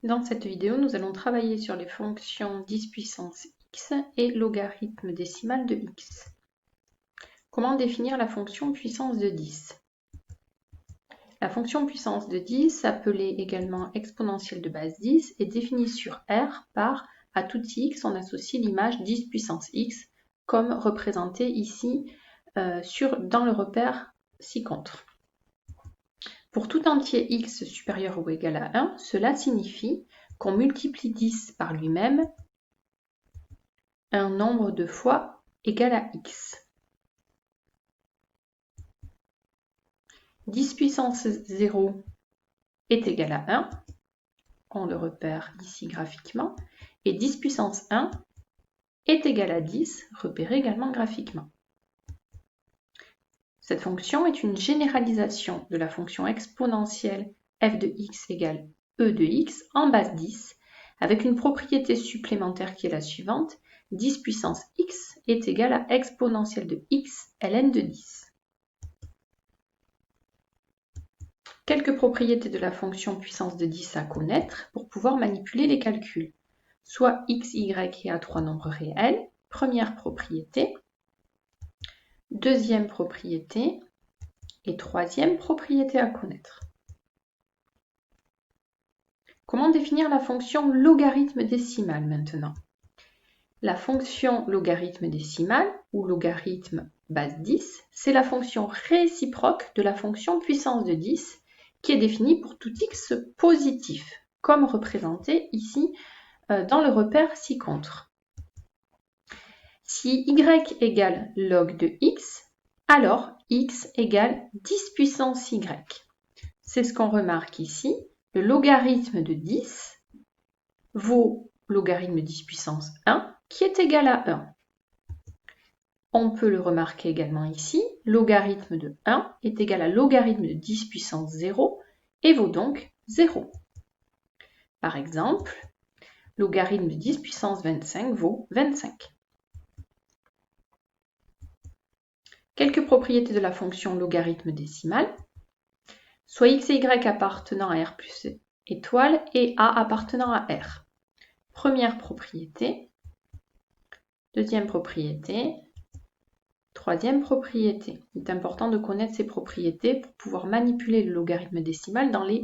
Dans cette vidéo, nous allons travailler sur les fonctions 10 puissance x et logarithme décimal de x. Comment définir la fonction puissance de 10? La fonction puissance de 10, appelée également exponentielle de base 10, est définie sur R par à tout x, on associe l'image 10 puissance x, comme représenté ici dans le repère ci-contre. Pour tout entier x supérieur ou égal à 1, cela signifie qu'on multiplie 10 par lui-même un nombre de fois égal à x. 10 puissance 0 est égal à 1, on le repère ici graphiquement, et 10 puissance 1 est égal à 10, repéré également graphiquement. Cette fonction est une généralisation de la fonction exponentielle f de x égale e de x en base 10, avec une propriété supplémentaire qui est la suivante, 10 puissance x est égal à exponentielle de x ln de 10. Quelques propriétés de la fonction puissance de 10 à connaître pour pouvoir manipuler les calculs. Soit x, y et a trois nombres réels, première propriété. Deuxième propriété et troisième propriété à connaître. Comment définir la fonction logarithme décimal maintenant? La fonction logarithme décimal ou logarithme base 10, c'est la fonction réciproque de la fonction puissance de 10 qui est définie pour tout x positif, comme représenté ici dans le repère ci-contre. Si y égale log de x, alors x égale 10 puissance y. C'est ce qu'on remarque ici. Le logarithme de 10 vaut logarithme 10 puissance 1 qui est égal à 1. On peut le remarquer également ici. Logarithme de 1 est égal à logarithme de 10 puissance 0 et vaut donc 0. Par exemple, logarithme de 10 puissance 25 vaut 25. Quelques propriétés de la fonction logarithme décimal. Soit x et y appartenant à R plus étoile et A appartenant à R. Première propriété. Deuxième propriété. Troisième propriété. Il est important de connaître ces propriétés pour pouvoir manipuler le logarithme décimal dans les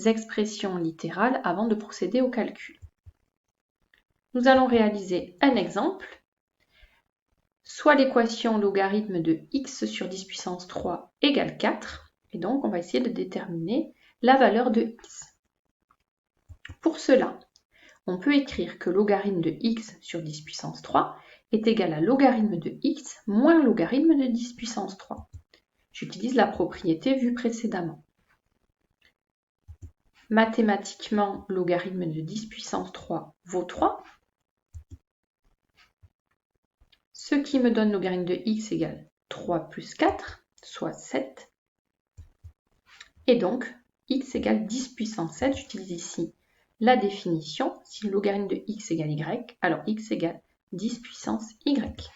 expressions littérales avant de procéder au calcul. Nous allons réaliser un exemple. Soit l'équation logarithme de x sur 10 puissance 3 égale 4. Et donc, on va essayer de déterminer la valeur de x. Pour cela, on peut écrire que logarithme de x sur 10 puissance 3 est égal à logarithme de x moins logarithme de 10 puissance 3. J'utilise la propriété vue précédemment. Mathématiquement, logarithme de 10 puissance 3 vaut 3. Ce qui me donne logarithme de x égale 3 plus 4, soit 7. Et donc, x égale 10 puissance 7, j'utilise ici la définition. Si le logarithme de x égale y, alors x égale 10 puissance y.